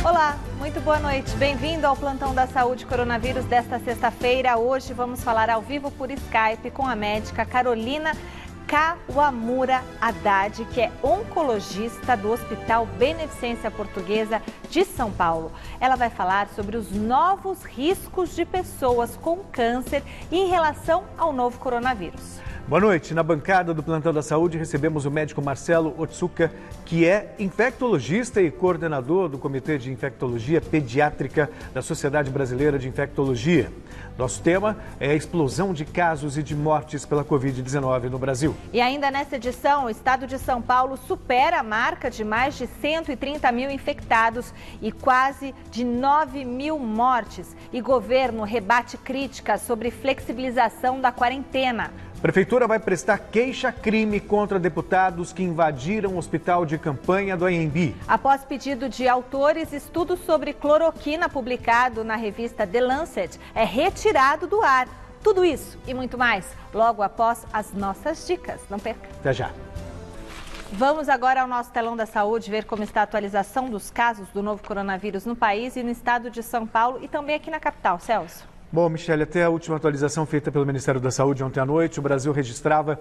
Olá, muito boa noite. Bem-vindo ao Plantão da Saúde Coronavírus desta sexta-feira. Hoje vamos falar ao vivo por Skype com a médica Carolina Kawamura Haddad, que é oncologista do Hospital Beneficência Portuguesa de São Paulo. Ela vai falar sobre os novos riscos de pessoas com câncer em relação ao novo coronavírus. Boa noite. Na bancada do Plantão da Saúde recebemos o médico Marcelo Otsuka, que é infectologista e coordenador do Comitê de Infectologia Pediátrica da Sociedade Brasileira de Infectologia. Nosso tema é a explosão de casos e de mortes pela Covid-19 no Brasil. E ainda nesta edição, o estado de São Paulo supera a marca de mais de 130 mil infectados e quase de 9 mil mortes. E governo rebate críticas sobre flexibilização da quarentena. Prefeitura vai prestar queixa-crime contra deputados que invadiram o hospital de campanha do Anhembi. Após pedido de autores, estudo sobre cloroquina publicado na revista The Lancet é retirado do ar. Tudo isso e muito mais logo após as nossas dicas. Não perca. Até já. Vamos agora ao nosso telão da saúde ver como está a atualização dos casos do novo coronavírus no país e no estado de São Paulo e também aqui na capital. Celso. Bom, Michele, até a última atualização feita pelo Ministério da Saúde ontem à noite, o Brasil registrava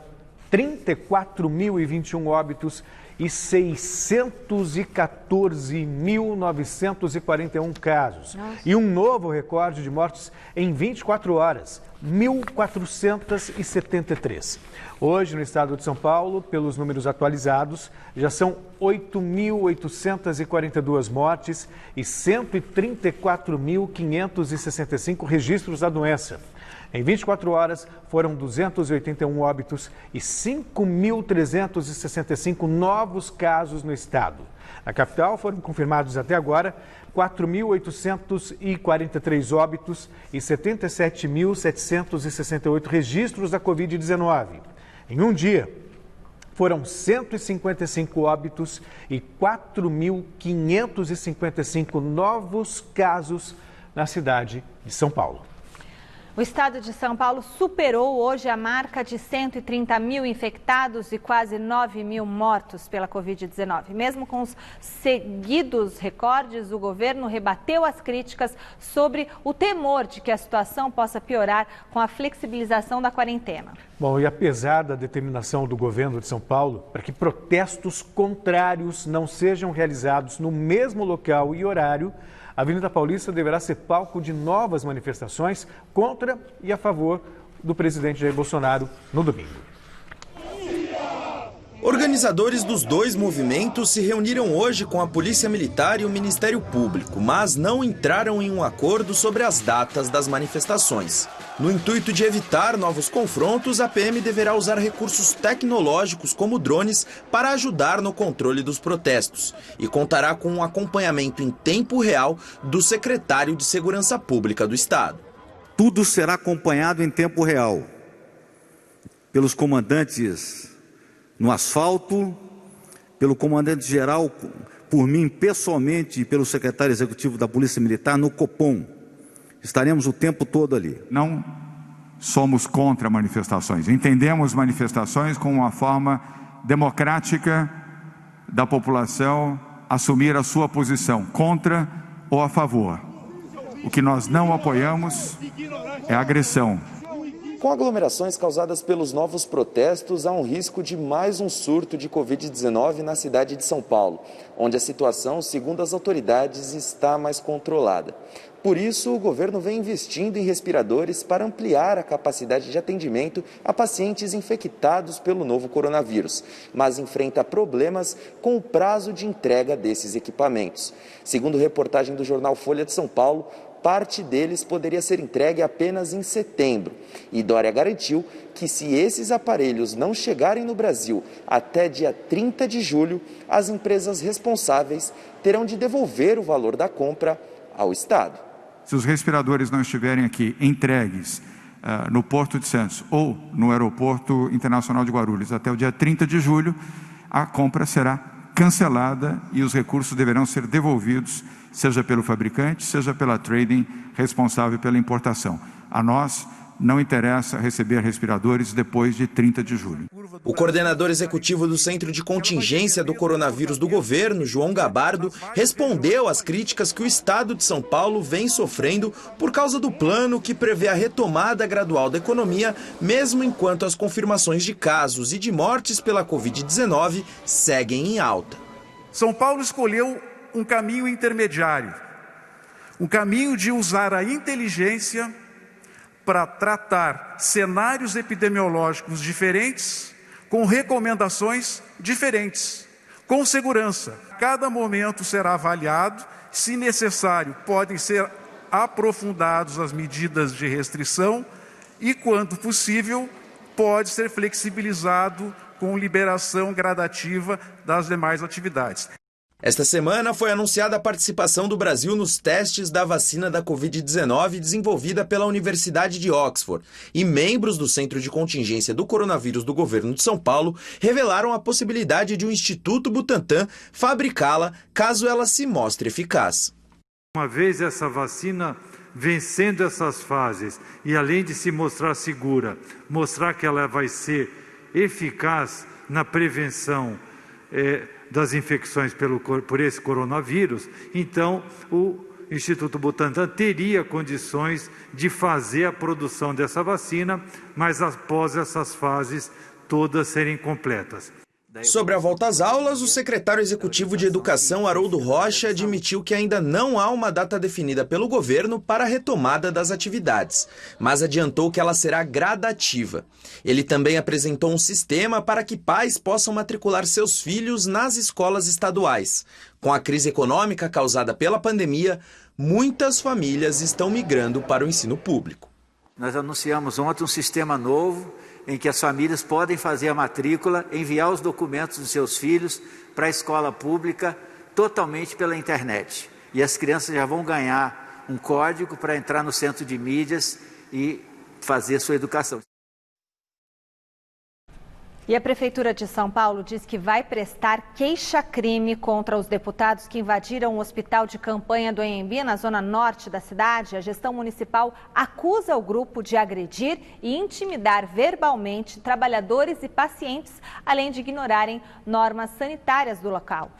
34.021 óbitos e 614.941 casos. Nossa. E um novo recorde de mortes em 24 horas, 1.473. Hoje, no estado de São Paulo, pelos números atualizados, já são 8.842 mortes e 134.565 registros da doença. Em 24 horas, foram 281 óbitos e 5.365 novos casos no estado. Na capital, foram confirmados até agora 4.843 óbitos e 77.768 registros da Covid-19. Em um dia, foram 155 óbitos e 4.555 novos casos na cidade de São Paulo. O estado de São Paulo superou hoje a marca de 130 mil infectados e quase 9 mil mortos pela Covid-19. Mesmo com os seguidos recordes, o governo rebateu as críticas sobre o temor de que a situação possa piorar com a flexibilização da quarentena. Bom, e apesar da determinação do governo de São Paulo para que protestos contrários não sejam realizados no mesmo local e horário, a Avenida Paulista deverá ser palco de novas manifestações contra e a favor do presidente Jair Bolsonaro no domingo. Organizadores dos dois movimentos se reuniram hoje com a Polícia Militar e o Ministério Público, mas não entraram em um acordo sobre as datas das manifestações. No intuito de evitar novos confrontos, a PM deverá usar recursos tecnológicos como drones para ajudar no controle dos protestos e contará com um acompanhamento em tempo real do secretário de Segurança Pública do Estado. Tudo será acompanhado em tempo real pelos comandantes no asfalto, pelo comandante-geral, por mim pessoalmente e pelo secretário executivo da Polícia Militar no Copom. Estaremos o tempo todo ali. Não somos contra manifestações. Entendemos manifestações como uma forma democrática da população assumir a sua posição, contra ou a favor. O que nós não apoiamos é a agressão. Com aglomerações causadas pelos novos protestos, há um risco de mais um surto de Covid-19 na cidade de São Paulo, onde a situação, segundo as autoridades, está mais controlada. Por isso, o governo vem investindo em respiradores para ampliar a capacidade de atendimento a pacientes infectados pelo novo coronavírus, mas enfrenta problemas com o prazo de entrega desses equipamentos. Segundo reportagem do jornal Folha de São Paulo, parte deles poderia ser entregue apenas em setembro. E Dória garantiu que se esses aparelhos não chegarem no Brasil até dia 30 de julho, as empresas responsáveis terão de devolver o valor da compra ao Estado. Se os respiradores não estiverem aqui entregues no Porto de Santos ou no Aeroporto Internacional de Guarulhos até o dia 30 de julho, a compra será cancelada e os recursos deverão ser devolvidos, seja pelo fabricante, seja pela trading responsável pela importação. A nós não interessa receber respiradores depois de 30 de julho. O coordenador executivo do Centro de Contingência do Coronavírus do governo, João Gabardo, respondeu às críticas que o estado de São Paulo vem sofrendo por causa do plano que prevê a retomada gradual da economia, mesmo enquanto as confirmações de casos e de mortes pela Covid-19 seguem em alta. São Paulo escolheu um caminho intermediário, um caminho de usar a inteligência para tratar cenários epidemiológicos diferentes, com recomendações diferentes, com segurança. Cada momento será avaliado, se necessário, podem ser aprofundadas as medidas de restrição e, quando possível, pode ser flexibilizado com liberação gradativa das demais atividades. Esta semana foi anunciada a participação do Brasil nos testes da vacina da Covid-19 desenvolvida pela Universidade de Oxford. E membros do Centro de Contingência do Coronavírus do Governo de São Paulo revelaram a possibilidade de o Instituto Butantan fabricá-la caso ela se mostre eficaz. Uma vez essa vacina vencendo essas fases e além de se mostrar segura, mostrar que ela vai ser eficaz na prevenção das infecções por esse coronavírus, então o Instituto Butantan teria condições de fazer a produção dessa vacina, mas após essas fases todas serem completas. Sobre a volta às aulas, o secretário executivo de Educação, Haroldo Rocha, admitiu que ainda não há uma data definida pelo governo para a retomada das atividades, mas adiantou que ela será gradativa. Ele também apresentou um sistema para que pais possam matricular seus filhos nas escolas estaduais. Com a crise econômica causada pela pandemia, muitas famílias estão migrando para o ensino público. Nós anunciamos ontem um sistema novo, em que as famílias podem fazer a matrícula, enviar os documentos dos seus filhos para a escola pública totalmente pela internet. E as crianças já vão ganhar um código para entrar no centro de mídias e fazer sua educação. E a Prefeitura de São Paulo diz que vai prestar queixa-crime contra os deputados que invadiram o hospital de campanha do Anhembi, na zona norte da cidade. A gestão municipal acusa o grupo de agredir e intimidar verbalmente trabalhadores e pacientes, além de ignorarem normas sanitárias do local.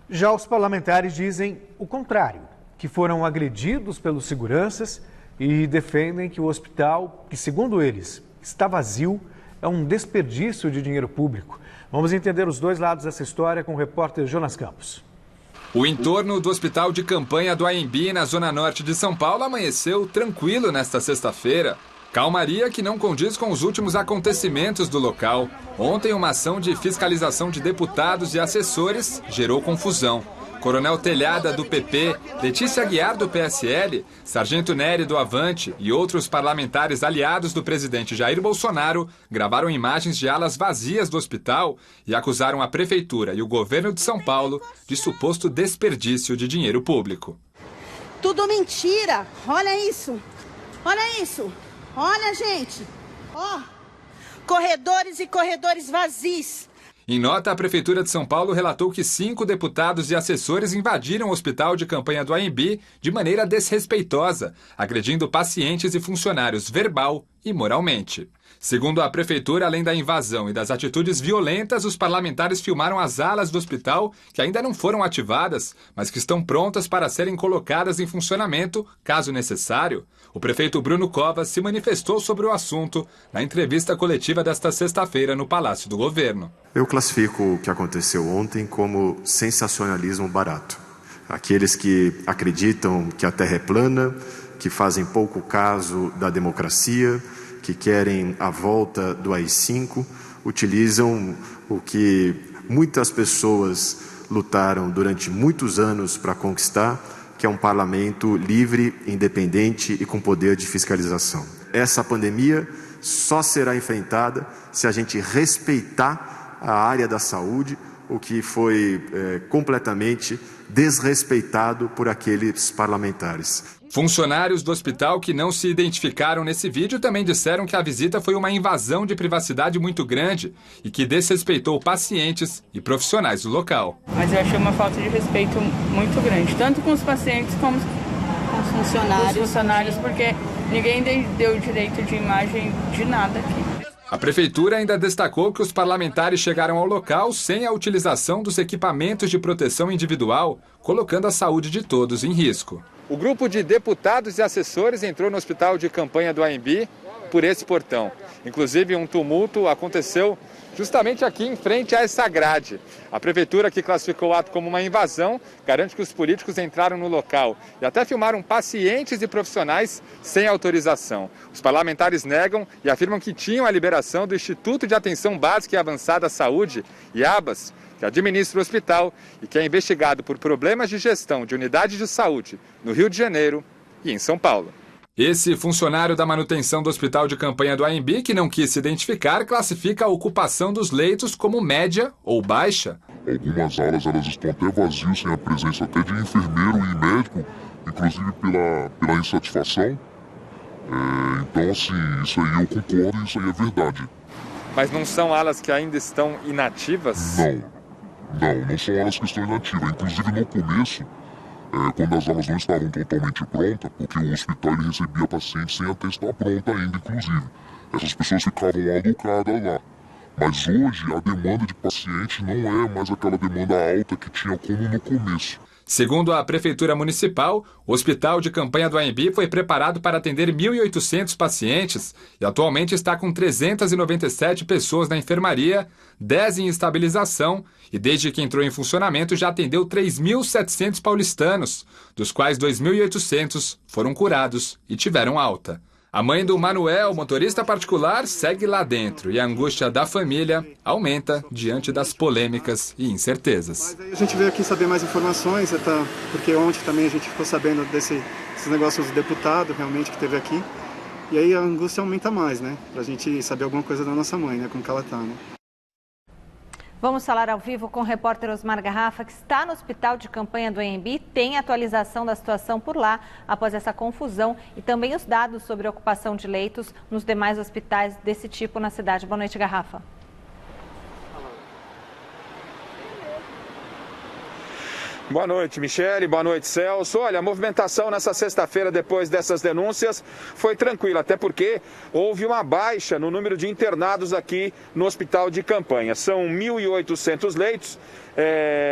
Já os parlamentares dizem o contrário, que foram agredidos pelos seguranças e defendem que o hospital, que segundo eles está vazio, é um desperdício de dinheiro público. Vamos entender os dois lados dessa história com o repórter Jonas Campos. O entorno do hospital de campanha do Anhembi, na zona norte de São Paulo, amanheceu tranquilo nesta sexta-feira. Calmaria que não condiz com os últimos acontecimentos do local. Ontem, uma ação de fiscalização de deputados e assessores gerou confusão. Coronel Telhada, do PP, Letícia Aguiar, do PSL, Sargento Nery, do Avante e outros parlamentares aliados do presidente Jair Bolsonaro gravaram imagens de alas vazias do hospital e acusaram a Prefeitura e o governo de São Paulo de suposto desperdício de dinheiro público. Tudo mentira! Olha isso! Olha isso! Olha, gente! Ó, corredores e corredores vazios! Em nota, a Prefeitura de São Paulo relatou que 5 deputados e assessores invadiram o hospital de campanha do Anhembi de maneira desrespeitosa, agredindo pacientes e funcionários verbal e moralmente. Segundo a Prefeitura, além da invasão e das atitudes violentas, os parlamentares filmaram as alas do hospital, que ainda não foram ativadas, mas que estão prontas para serem colocadas em funcionamento, caso necessário. O prefeito Bruno Covas se manifestou sobre o assunto na entrevista coletiva desta sexta-feira no Palácio do Governo. Eu classifico o que aconteceu ontem como sensacionalismo barato. Aqueles que acreditam que a Terra é plana, que fazem pouco caso da democracia, que querem a volta do AI-5, utilizam o que muitas pessoas lutaram durante muitos anos para conquistar, que é um parlamento livre, independente e com poder de fiscalização. Essa pandemia só será enfrentada se a gente respeitar a área da saúde, o que foi completamente desrespeitado por aqueles parlamentares. Funcionários do hospital que não se identificaram nesse vídeo também disseram que a visita foi uma invasão de privacidade muito grande e que desrespeitou pacientes e profissionais do local. Mas eu achei uma falta de respeito muito grande, tanto com os pacientes como com os funcionários, porque Ninguém deu direito de imagem de nada aqui. A prefeitura ainda destacou que os parlamentares chegaram ao local sem a utilização dos equipamentos de proteção individual, colocando a saúde de todos em risco. O grupo de deputados e assessores entrou no hospital de campanha do AMB por esse portão. Inclusive, um tumulto aconteceu justamente aqui em frente a essa grade. A prefeitura, que classificou o ato como uma invasão, garante que os políticos entraram no local e até filmaram pacientes e profissionais sem autorização. Os parlamentares negam e afirmam que tinham a liberação do Instituto de Atenção Básica e Avançada à Saúde, IABAS, que administra o hospital e que é investigado por problemas de gestão de unidade de saúde no Rio de Janeiro e em São Paulo. Esse funcionário da manutenção do hospital de campanha do AMB, que não quis se identificar, classifica a ocupação dos leitos como média ou baixa. Algumas alas elas estão até vazias, sem a presença até de enfermeiro e médico, inclusive pela insatisfação. Então, assim, isso aí eu concordo e isso aí é verdade. Mas não são alas que ainda estão inativas? Não são alas que estão inativas. Inclusive, no começo, quando as alas não estavam totalmente prontas, porque o hospital ele recebia pacientes sem até estar pronta ainda, inclusive. Essas pessoas ficavam alocadas lá. Mas hoje a demanda de pacientes não é mais aquela demanda alta que tinha como no começo. Segundo a Prefeitura Municipal, o hospital de campanha do AMB foi preparado para atender 1.800 pacientes e atualmente está com 397 pessoas na enfermaria, 10 em estabilização e desde que entrou em funcionamento já atendeu 3.700 paulistanos, dos quais 2.800 foram curados e tiveram alta. A mãe do Manuel, motorista particular, segue lá dentro e a angústia da família aumenta diante das polêmicas e incertezas. Mas aí a gente veio aqui saber mais informações, porque ontem também a gente ficou sabendo desses negócios do deputado realmente que teve aqui. E aí a angústia aumenta mais, né? Pra gente saber alguma coisa da nossa mãe, né? Como que ela tá, né? Vamos falar ao vivo com o repórter Osmar Garrafa, que está no hospital de campanha do AMB. Tem atualização da situação por lá após essa confusão e também os dados sobre a ocupação de leitos nos demais hospitais desse tipo na cidade. Boa noite, Garrafa. Boa noite, Michele. Boa noite, Celso. Olha, a movimentação nessa sexta-feira, depois dessas denúncias, foi tranquila, até porque houve uma baixa no número de internados aqui no hospital de campanha. São 1.800 leitos,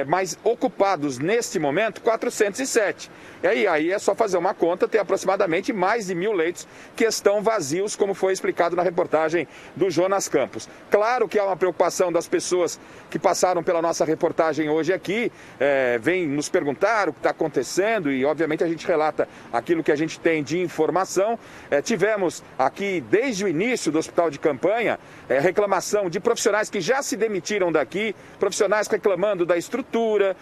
mas ocupados neste momento 407. E aí é só fazer uma conta, tem aproximadamente mais de 1.000 leitos que estão vazios, como foi explicado na reportagem do Jonas Campos. Claro que há uma preocupação das pessoas que passaram pela nossa reportagem hoje aqui, vêm nos perguntar o que está acontecendo e obviamente a gente relata aquilo que a gente tem de informação. Tivemos aqui desde o início do hospital de campanha reclamação de profissionais que já se demitiram daqui, profissionais reclamando da estrutura,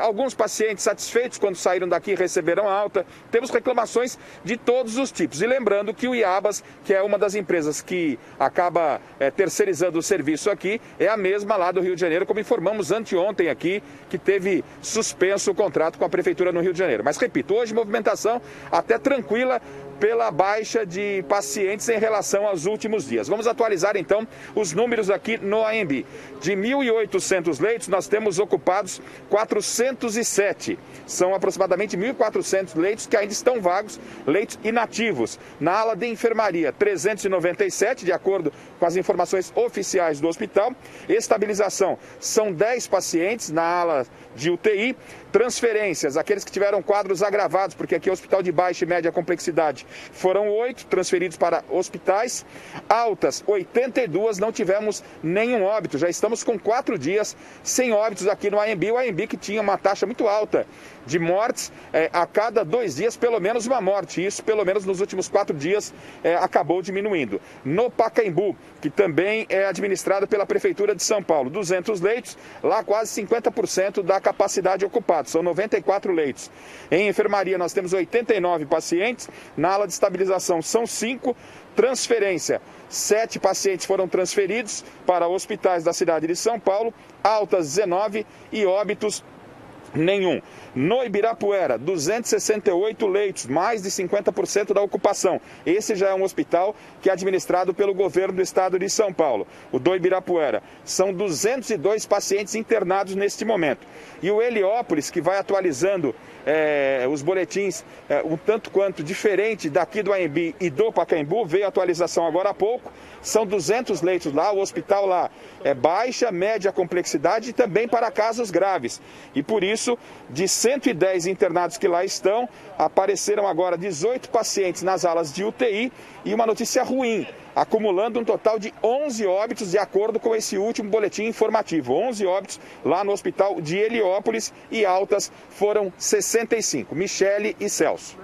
alguns pacientes satisfeitos quando saíram daqui receberam alta. Temos reclamações de todos os tipos. E lembrando que o IABAS, que é uma das empresas que acaba terceirizando o serviço aqui, é a mesma lá do Rio de Janeiro, como informamos anteontem aqui, que teve suspenso o contrato com a Prefeitura no Rio de Janeiro. Mas repito, hoje movimentação até tranquila pela baixa de pacientes em relação aos últimos dias. Vamos atualizar então os números aqui no AMB. De 1.800 leitos, nós temos ocupados 407. São aproximadamente 1.400 leitos que ainda estão vagos, leitos inativos. Na ala de enfermaria, 397, de acordo com as informações oficiais do hospital. Estabilização, são 10 pacientes na ala de UTI. Transferências, aqueles que tiveram quadros agravados, porque aqui é hospital de baixa e média complexidade, foram 8 transferidos para hospitais. Altas, 82, não tivemos nenhum óbito. Já estamos com 4 dias sem óbitos aqui no AMB. O AMB que tinha uma taxa muito alta de mortes, a cada 2 dias pelo menos uma morte. Isso pelo menos nos últimos 4 dias acabou diminuindo. No Pacaembu, que também é administrado pela Prefeitura de São Paulo, 200 leitos, lá quase 50% da capacidade ocupada. São 94 leitos. Em enfermaria nós temos 89 pacientes, na ala de estabilização são 5, transferência, 7 pacientes foram transferidos para hospitais da cidade de São Paulo, altas 19 e óbitos nenhum. No Ibirapuera, 268 leitos, mais de 50% da ocupação. Esse já é um hospital que é administrado pelo governo do estado de São Paulo, o do Ibirapuera. São 202 pacientes internados neste momento. E o Heliópolis, que vai atualizando os boletins um tanto quanto diferente daqui do AMB e do Pacaembu. Veio a atualização agora há pouco. São 200 leitos lá, o hospital lá é baixa, média complexidade e também para casos graves. E por isso, de 110 internados que lá estão, apareceram agora 18 pacientes nas alas de UTI e uma notícia ruim, acumulando um total de 11 óbitos de acordo com esse último boletim informativo. 11 óbitos lá no hospital de Heliópolis e altas foram 65. Michele e Celso.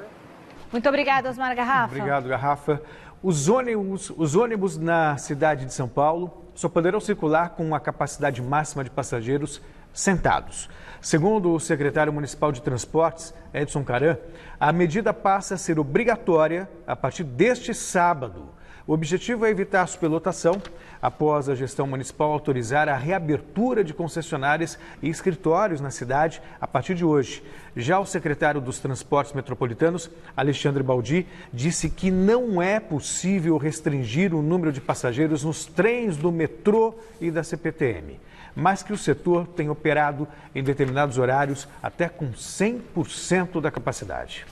Muito obrigada, Osmar Garrafa. Obrigado, Garrafa. Os ônibus na cidade de São Paulo só poderão circular com uma capacidade máxima de passageiros sentados. Segundo o secretário municipal de Transportes, Edson Caran, a medida passa a ser obrigatória a partir deste sábado. O objetivo é evitar a superlotação após a gestão municipal autorizar a reabertura de concessionárias e escritórios na cidade a partir de hoje. Já o secretário dos Transportes Metropolitanos, Alexandre Baldi, disse que não é possível restringir o número de passageiros nos trens do metrô e da CPTM, mas que o setor tem operado em determinados horários até com 100% da capacidade.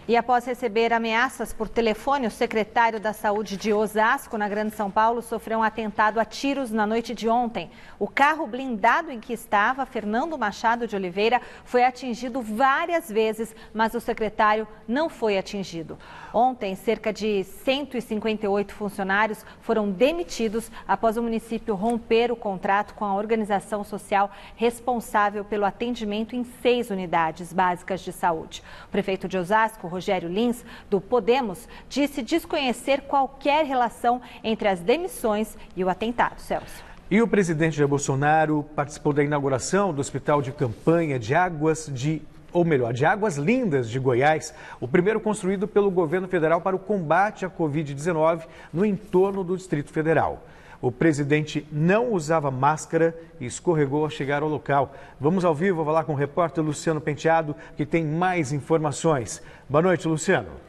E após receber ameaças por telefone, o secretário da Saúde de Osasco, na Grande São Paulo, sofreu um atentado a tiros na noite de ontem. O carro blindado em que estava, Fernando Machado de Oliveira, foi atingido várias vezes, mas o secretário não foi atingido. Ontem, cerca de 158 funcionários foram demitidos após o município romper o contrato com a organização social responsável pelo atendimento em 6 unidades básicas de saúde. O prefeito de Osasco, Rogério Lins, do Podemos, disse desconhecer qualquer relação entre as demissões e o atentado. Celso. E o presidente Jair Bolsonaro participou da inauguração do Hospital de Campanha de Águas Lindas de Goiás, o primeiro construído pelo governo federal para o combate à Covid-19 no entorno do Distrito Federal. O presidente não usava máscara e escorregou ao chegar ao local. Vamos ao vivo falar com o repórter Luciano Penteado, que tem mais informações. Boa noite, Luciano.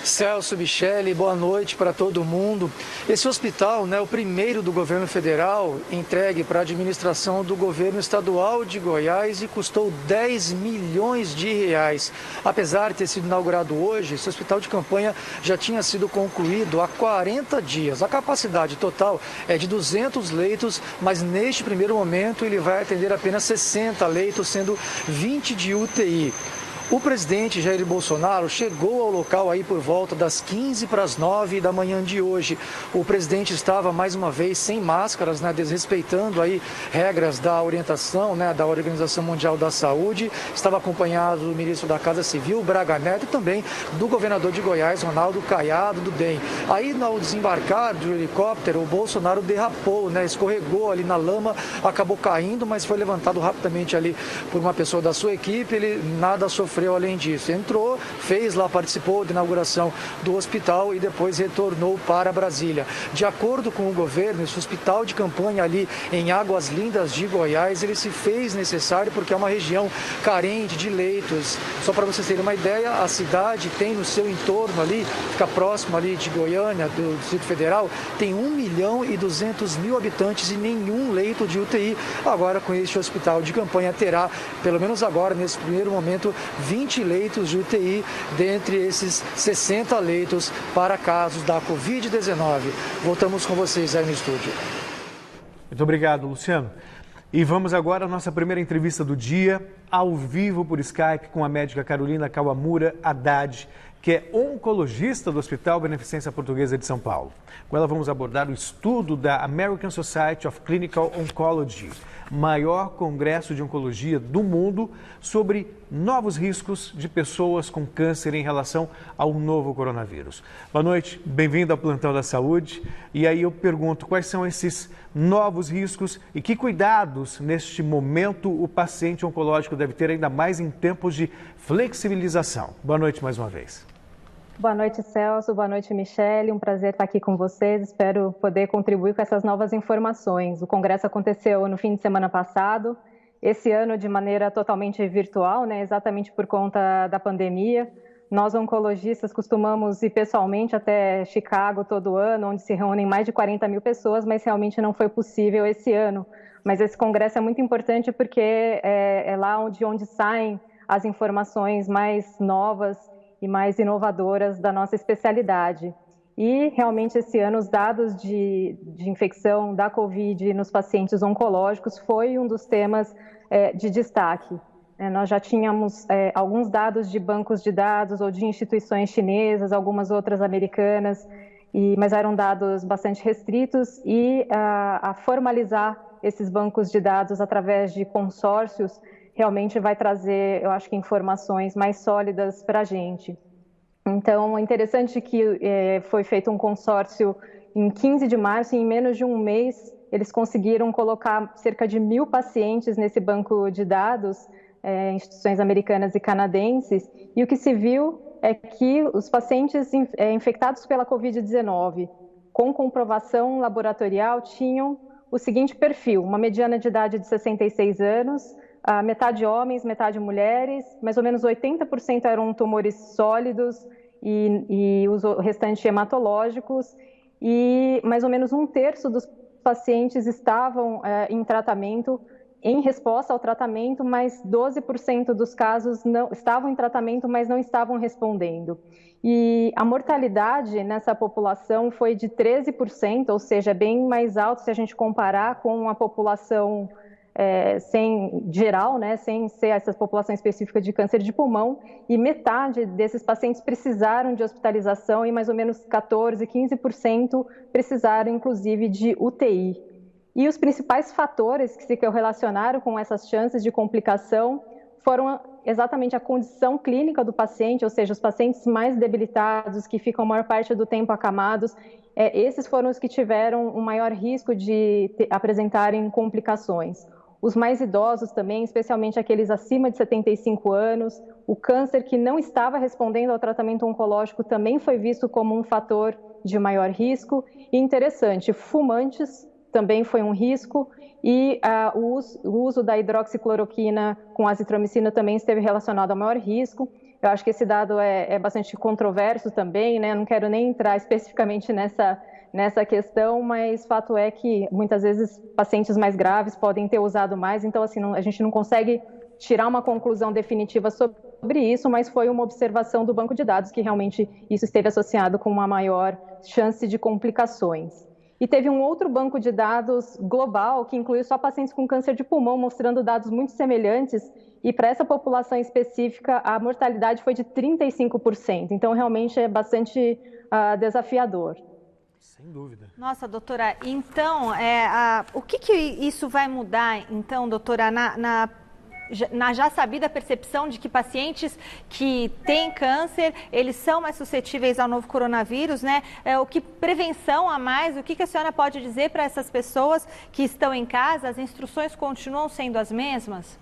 Celso, Michele, boa noite para todo mundo. Esse hospital, o primeiro do governo federal, entregue para a administração do governo estadual de Goiás e custou 10 milhões de reais. Apesar de ter sido inaugurado hoje, esse hospital de campanha já tinha sido concluído há 40 dias. A capacidade total é de 200 leitos, mas neste primeiro momento ele vai atender apenas 60 leitos, sendo 20 de UTI. O presidente Jair Bolsonaro chegou ao local aí por volta das 8:45 da manhã de hoje. O presidente estava mais uma vez sem máscaras, desrespeitando aí regras da orientação, da Organização Mundial da Saúde. Estava acompanhado do ministro da Casa Civil, Braga Neto, e também do governador de Goiás, Ronaldo Caiado do DEM. Aí, ao desembarcar do helicóptero, o Bolsonaro derrapou, escorregou ali na lama, acabou caindo, mas foi levantado rapidamente ali por uma pessoa da sua equipe. Ele nada sofreu além disso. Entrou, participou da inauguração do hospital e depois retornou para Brasília. De acordo com o governo, esse hospital de campanha ali em Águas Lindas de Goiás, ele se fez necessário porque é uma região carente de leitos. Só para vocês terem uma ideia, a cidade tem no seu entorno ali, fica próximo ali de Goiânia, do Distrito Federal, tem 1.200.000 habitantes e nenhum leito de UTI. Agora, com este hospital de campanha, terá, pelo menos agora, nesse primeiro momento, 20 leitos de UTI, dentre esses 60 leitos para casos da Covid-19. Voltamos com vocês aí no estúdio. Muito obrigado, Luciano. E vamos agora à nossa primeira entrevista do dia, ao vivo por Skype, com a médica Carolina Kawamura Haddad, que é oncologista do Hospital Beneficência Portuguesa de São Paulo. Com ela vamos abordar o estudo da American Society of Clinical Oncology, maior congresso de oncologia do mundo, sobre novos riscos de pessoas com câncer em relação ao novo coronavírus. Boa noite, bem-vindo ao Plantão da Saúde. E aí eu pergunto, quais são esses novos riscos e que cuidados, neste momento, o paciente oncológico deve ter, ainda mais em tempos de flexibilização? Boa noite mais uma vez. Boa noite, Celso. Boa noite, Michele. Um prazer estar aqui com vocês. Espero poder contribuir com essas novas informações. O congresso aconteceu no fim de semana passado, esse ano de maneira totalmente virtual, exatamente por conta da pandemia. Nós, oncologistas, costumamos ir pessoalmente até Chicago todo ano, onde se reúnem mais de 40 mil pessoas, mas realmente não foi possível esse ano, Mas esse congresso é muito importante porque é lá onde saem as informações mais novas e mais inovadoras da nossa especialidade. E realmente esse ano os dados de infecção da Covid nos pacientes oncológicos foi um dos temas de destaque. Nós já tínhamos alguns dados de bancos de dados ou de instituições chinesas, algumas outras americanas, mas eram dados bastante restritos e a formalizar esses bancos de dados através de consórcios realmente vai trazer, eu acho que, informações mais sólidas para a gente. Então, é interessante que foi feito um consórcio em 15 de março e em menos de um mês eles conseguiram colocar cerca de 1.000 pacientes nesse banco de dados, instituições americanas e canadenses, e o que se viu é que os pacientes infectados pela Covid-19 com comprovação laboratorial tinham o seguinte perfil: uma mediana de idade de 66 anos, metade homens, metade mulheres, mais ou menos 80% eram tumores sólidos e o restante hematológicos, e mais ou menos 1/3 dos pacientes estavam em tratamento, em resposta ao tratamento, mas 12% dos casos não estavam em tratamento, mas não estavam respondendo. E a mortalidade nessa população foi de 13%, ou seja, bem mais alto se a gente comparar com a população geral, né, sem ser essa população específica de câncer de pulmão, e metade desses pacientes precisaram de hospitalização e mais ou menos 14, 15% precisaram, inclusive, de UTI. E os principais fatores que se relacionaram com essas chances de complicação foram exatamente a condição clínica do paciente, ou seja, os pacientes mais debilitados, que ficam a maior parte do tempo acamados, esses foram os que tiveram um maior risco de apresentarem complicações. Os mais idosos também, especialmente aqueles acima de 75 anos, o câncer que não estava respondendo ao tratamento oncológico também foi visto como um fator de maior risco. E interessante, fumantes também foi um risco, e o uso da hidroxicloroquina com azitromicina também esteve relacionado ao maior risco. Eu acho que esse dado é bastante controverso também, né? Não quero nem entrar especificamente nessa questão, mas fato é que muitas vezes pacientes mais graves podem ter usado mais, então assim, a gente não consegue tirar uma conclusão definitiva sobre isso, mas foi uma observação do banco de dados que realmente isso esteve associado com uma maior chance de complicações. E teve um outro banco de dados global que incluiu só pacientes com câncer de pulmão, mostrando dados muito semelhantes, e para essa população específica a mortalidade foi de 35%, então realmente é bastante desafiador. Sem dúvida. Nossa, doutora, então, o que isso vai mudar, então, doutora, na já sabida percepção de que pacientes que têm câncer, eles são mais suscetíveis ao novo coronavírus, né? O que prevenção a mais, o que a senhora pode dizer para essas pessoas que estão em casa? As instruções continuam sendo as mesmas?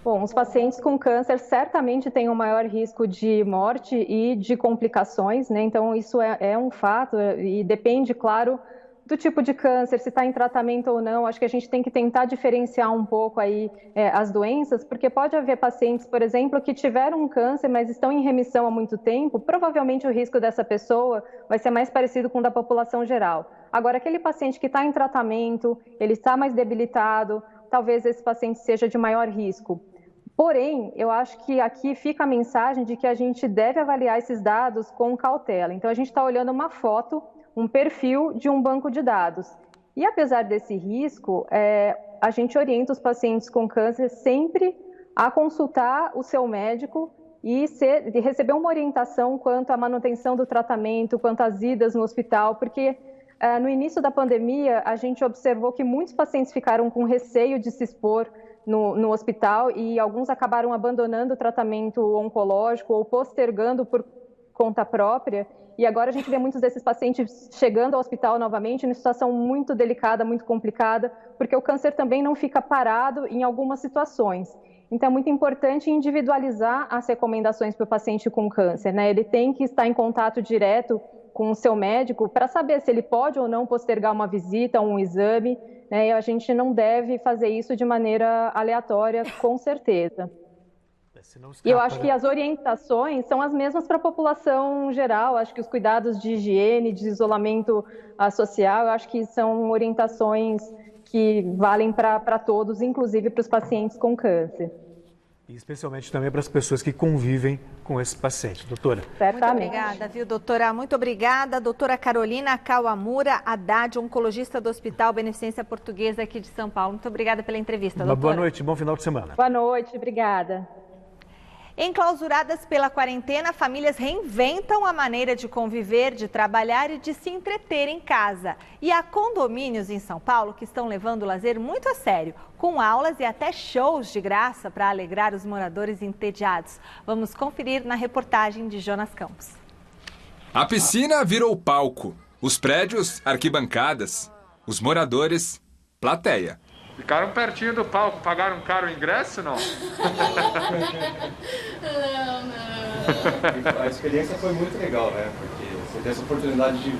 Bom, os pacientes com câncer certamente têm um maior risco de morte e de complicações, né? Então, isso é um fato e depende, claro, do tipo de câncer, se está em tratamento ou não. Acho que a gente tem que tentar diferenciar um pouco aí as doenças, porque pode haver pacientes, por exemplo, que tiveram um câncer, mas estão em remissão há muito tempo, provavelmente o risco dessa pessoa vai ser mais parecido com o da população geral. Agora, aquele paciente que está em tratamento, ele está mais debilitado, talvez esse paciente seja de maior risco. Porém, eu acho que aqui fica a mensagem de que a gente deve avaliar esses dados com cautela. Então, a gente está olhando uma foto, um perfil de um banco de dados. E apesar desse risco, a gente orienta os pacientes com câncer sempre a consultar o seu médico e receber uma orientação quanto à manutenção do tratamento, quanto às idas no hospital, porque no início da pandemia a gente observou que muitos pacientes ficaram com receio de se expor no hospital e alguns acabaram abandonando o tratamento oncológico ou postergando por conta própria. E agora a gente vê muitos desses pacientes chegando ao hospital novamente em situação muito delicada, muito complicada, porque o câncer também não fica parado em algumas situações. Então é muito importante individualizar as recomendações para o paciente com câncer, né? Ele tem que estar em contato direto com o seu médico para saber se ele pode ou não postergar uma visita, um exame, né? E a gente não deve fazer isso de maneira aleatória, com certeza. E eu acho que as orientações são as mesmas para a população geral. Acho que os cuidados de higiene, de isolamento social, eu acho que são orientações que valem para todos, inclusive para os pacientes com câncer. E especialmente também para as pessoas que convivem com esses pacientes. Doutora. Certamente. Muito obrigada, viu, doutora? Muito obrigada. Doutora Carolina Kawamura Haddad, oncologista do Hospital Beneficência Portuguesa aqui de São Paulo. Muito obrigada pela entrevista, doutora. Boa noite, bom final de semana. Boa noite, obrigada. Enclausuradas pela quarentena, famílias reinventam a maneira de conviver, de trabalhar e de se entreter em casa. E há condomínios em São Paulo que estão levando o lazer muito a sério, com aulas e até shows de graça para alegrar os moradores entediados. Vamos conferir na reportagem de Jonas Campos. A piscina virou palco, os prédios, arquibancadas, os moradores, plateia. Ficaram pertinho do palco, pagaram caro o ingresso, não? Não. A experiência foi muito legal, né? Porque você tem essa oportunidade de,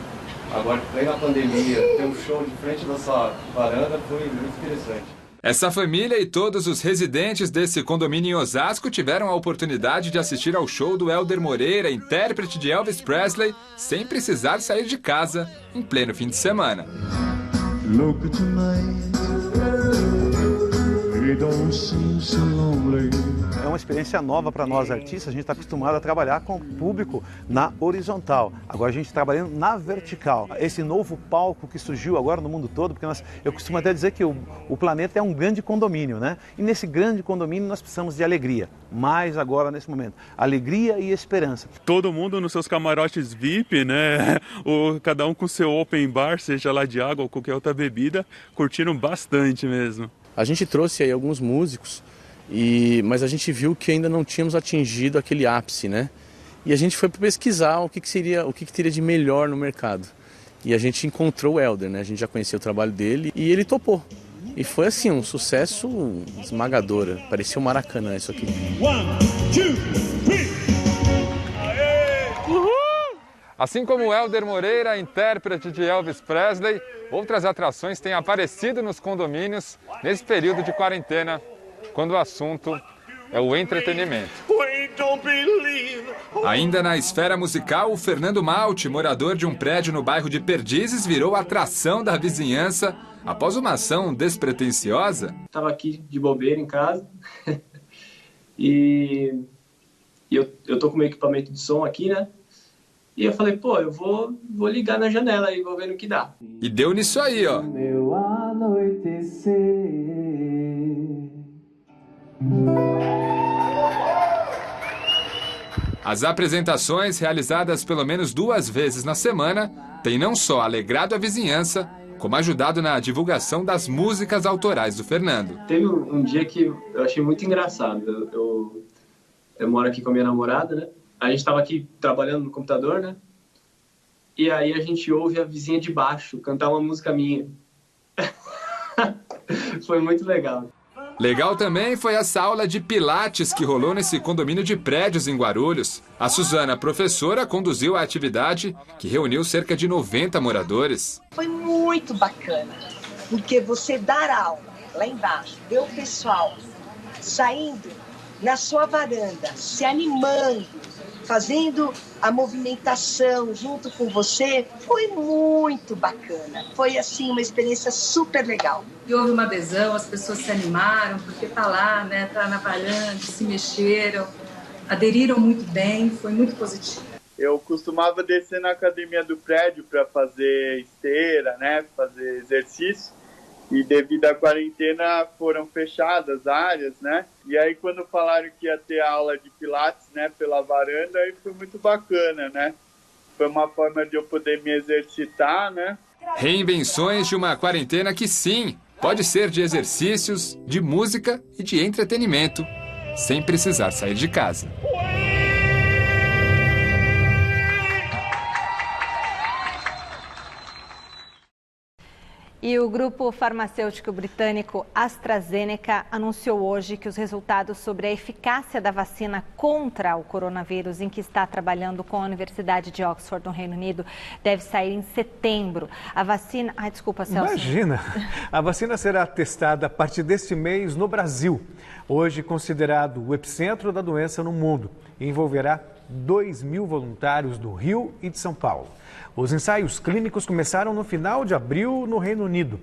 agora, plena pandemia, ter um show de frente da sua varanda, foi muito interessante. Essa família e todos os residentes desse condomínio em Osasco tiveram a oportunidade de assistir ao show do Hélder Moreira, intérprete de Elvis Presley, sem precisar sair de casa, em pleno fim de semana. É uma experiência nova para nós artistas, a gente está acostumado a trabalhar com o público na horizontal, agora a gente está trabalhando na vertical. Esse novo palco que surgiu agora no mundo todo, porque eu costumo até dizer que o planeta é um grande condomínio, né? E nesse grande condomínio nós precisamos de alegria, mais agora nesse momento, alegria e esperança. Todo mundo nos seus camarotes VIP, né? Cada um com seu open bar, seja lá de água ou qualquer outra bebida, curtiram bastante mesmo. A gente trouxe aí alguns músicos, mas a gente viu que ainda não tínhamos atingido aquele ápice, né? E a gente foi pesquisar o que teria de melhor no mercado. E a gente encontrou o Hélder, né? A gente já conhecia o trabalho dele e ele topou. E foi assim, um sucesso esmagador. Parecia um Maracanã isso aqui. 1, 2, 3. Assim como o Hélder Moreira, intérprete de Elvis Presley, outras atrações têm aparecido nos condomínios nesse período de quarentena, quando o assunto é o entretenimento. Ainda na esfera musical, o Fernando Malte, morador de um prédio no bairro de Perdizes, virou atração da vizinhança após uma ação despretensiosa. Estava aqui de bobeira em casa e eu tô com meu equipamento de som aqui, né? E eu falei, pô, eu vou ligar na janela e vou ver no que dá. E deu nisso aí, ó. Meu anoitecer. As apresentações, realizadas pelo menos 2 vezes na semana, têm não só alegrado a vizinhança, como ajudado na divulgação das músicas autorais do Fernando. Teve um dia que eu achei muito engraçado. Eu moro aqui com a minha namorada, né? A gente estava aqui trabalhando no computador, né? E aí a gente ouve a vizinha de baixo cantar uma música minha. Foi muito legal. Legal também foi essa aula de pilates que rolou nesse condomínio de prédios em Guarulhos. A Suzana, professora, conduziu a atividade que reuniu cerca de 90 moradores. Foi muito bacana, porque você dar aula lá embaixo, ver o pessoal saindo na sua varanda, se animando, fazendo a movimentação junto com você, foi muito bacana. Foi, assim, uma experiência super legal. E houve uma adesão, as pessoas se animaram, porque tá lá, né, tá na varanda, se mexeram, aderiram muito bem, foi muito positivo. Eu costumava descer na academia do prédio para fazer esteira, né, fazer exercício. E devido à quarentena foram fechadas áreas, né? E aí quando falaram que ia ter aula de pilates, né, pela varanda, aí foi muito bacana, né? Foi uma forma de eu poder me exercitar, né? Reinvenções de uma quarentena que sim, pode ser de exercícios, de música e de entretenimento, sem precisar sair de casa. E o grupo farmacêutico britânico AstraZeneca anunciou hoje que os resultados sobre a eficácia da vacina contra o coronavírus, em que está trabalhando com a Universidade de Oxford, no Reino Unido, deve sair em setembro. A vacina... Ai, desculpa, Celso. Imagina! A vacina será testada a partir deste mês no Brasil, hoje considerado o epicentro da doença no mundo, e envolverá 2.000 voluntários do Rio e de São Paulo. Os ensaios clínicos começaram no final de abril no Reino Unido.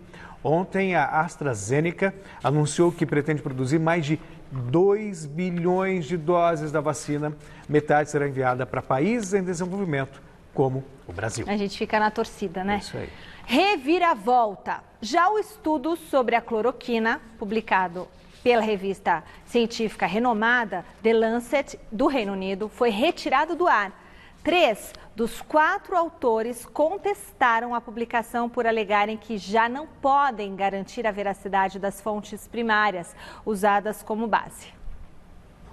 Ontem, a AstraZeneca anunciou que pretende produzir mais de 2 bilhões de doses da vacina. Metade será enviada para países em desenvolvimento, como o Brasil. A gente fica na torcida, né? Isso aí. Reviravolta. Já o estudo sobre a cloroquina, publicado pela revista científica renomada The Lancet, do Reino Unido, foi retirado do ar. 3 dos 4 autores contestaram a publicação por alegarem que já não podem garantir a veracidade das fontes primárias usadas como base.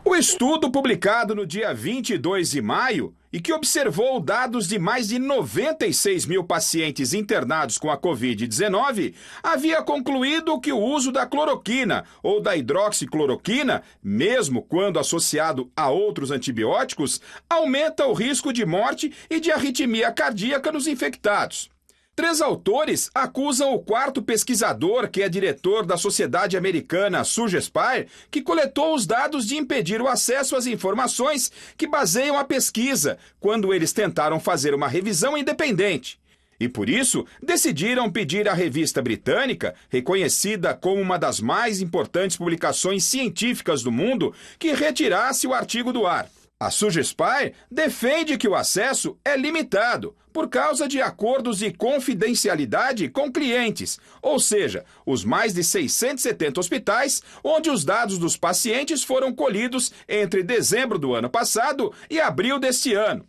O estudo, publicado no dia 22 de maio e que observou dados de mais de 96 mil pacientes internados com a Covid-19, havia concluído que o uso da cloroquina ou da hidroxicloroquina, mesmo quando associado a outros antibióticos, aumenta o risco de morte e de arritmia cardíaca nos infectados. 3 autores acusam o 4º pesquisador, que é diretor da Sociedade Americana SUGESPAR, que coletou os dados de impedir o acesso às informações que baseiam a pesquisa, quando eles tentaram fazer uma revisão independente. E por isso, decidiram pedir à revista britânica, reconhecida como uma das mais importantes publicações científicas do mundo, que retirasse o artigo do ar. A SUGESPAR defende que o acesso é limitado por causa de acordos de confidencialidade com clientes, ou seja, os mais de 670 hospitais onde os dados dos pacientes foram colhidos entre dezembro do ano passado e abril deste ano.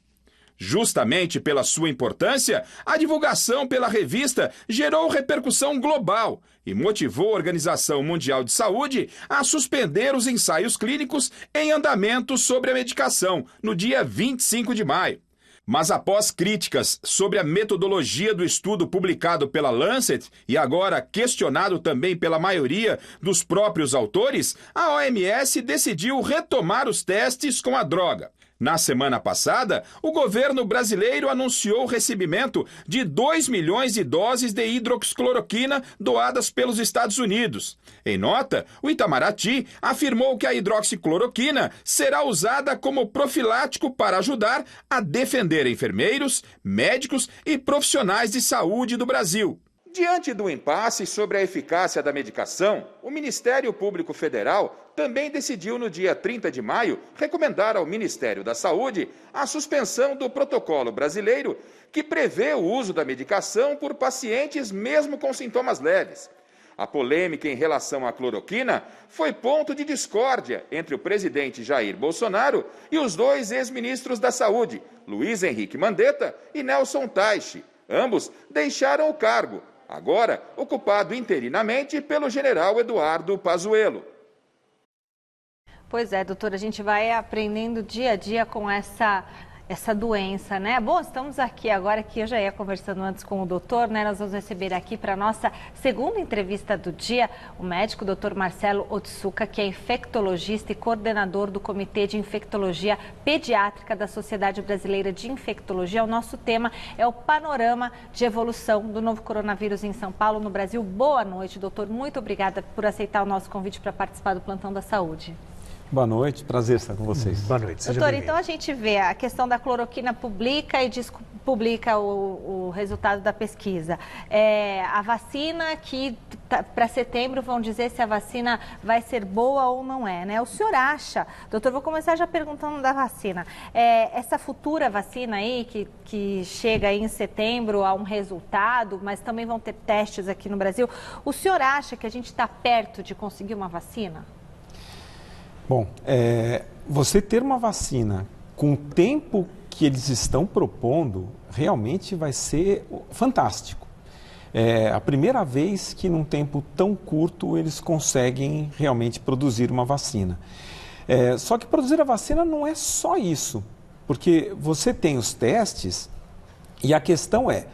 Justamente pela sua importância, a divulgação pela revista gerou repercussão global e motivou a Organização Mundial de Saúde a suspender os ensaios clínicos em andamento sobre a medicação no dia 25 de maio. Mas após críticas sobre a metodologia do estudo publicado pela Lancet e agora questionado também pela maioria dos próprios autores, a OMS decidiu retomar os testes com a droga. Na semana passada, o governo brasileiro anunciou o recebimento de 2 milhões de doses de hidroxicloroquina doadas pelos Estados Unidos. Em nota, o Itamaraty afirmou que a hidroxicloroquina será usada como profilático para ajudar a defender enfermeiros, médicos e profissionais de saúde do Brasil. Diante do impasse sobre a eficácia da medicação, o Ministério Público Federal também decidiu no dia 30 de maio recomendar ao Ministério da Saúde a suspensão do protocolo brasileiro que prevê o uso da medicação por pacientes mesmo com sintomas leves. A polêmica em relação à cloroquina foi ponto de discórdia entre o presidente Jair Bolsonaro e os 2 ex-ministros da Saúde, Luiz Henrique Mandetta e Nelson Teich. Ambos deixaram o cargo, agora ocupado interinamente pelo general Eduardo Pazuello. Pois é, doutora, a gente vai aprendendo dia a dia com essa doença, né? Bom, estamos aqui agora, que eu já ia conversando antes com o doutor, né? Nós vamos receber aqui para a nossa segunda entrevista do dia o médico Dr. Marcelo Otsuka, que é infectologista e coordenador do Comitê de Infectologia Pediátrica da Sociedade Brasileira de Infectologia. O nosso tema é o panorama de evolução do novo coronavírus em São Paulo, no Brasil. Boa noite, doutor. Muito obrigada por aceitar o nosso convite para participar do Plantão da Saúde. Boa noite, prazer estar com vocês. Boa noite. Doutor, então a gente vê a questão da cloroquina, publica o resultado da pesquisa. A vacina que para setembro vão dizer se a vacina vai ser boa ou não é, né? O senhor acha, doutor, vou começar já perguntando da vacina. Essa futura vacina aí que chega aí em setembro a um resultado, mas também vão ter testes aqui no Brasil. O senhor acha que a gente está perto de conseguir uma vacina? Bom, você ter uma vacina com o tempo que eles estão propondo, realmente vai ser fantástico. É a primeira vez que num tempo tão curto eles conseguem realmente produzir uma vacina. Só que produzir a vacina não é só isso, porque você tem os testes e a questão é,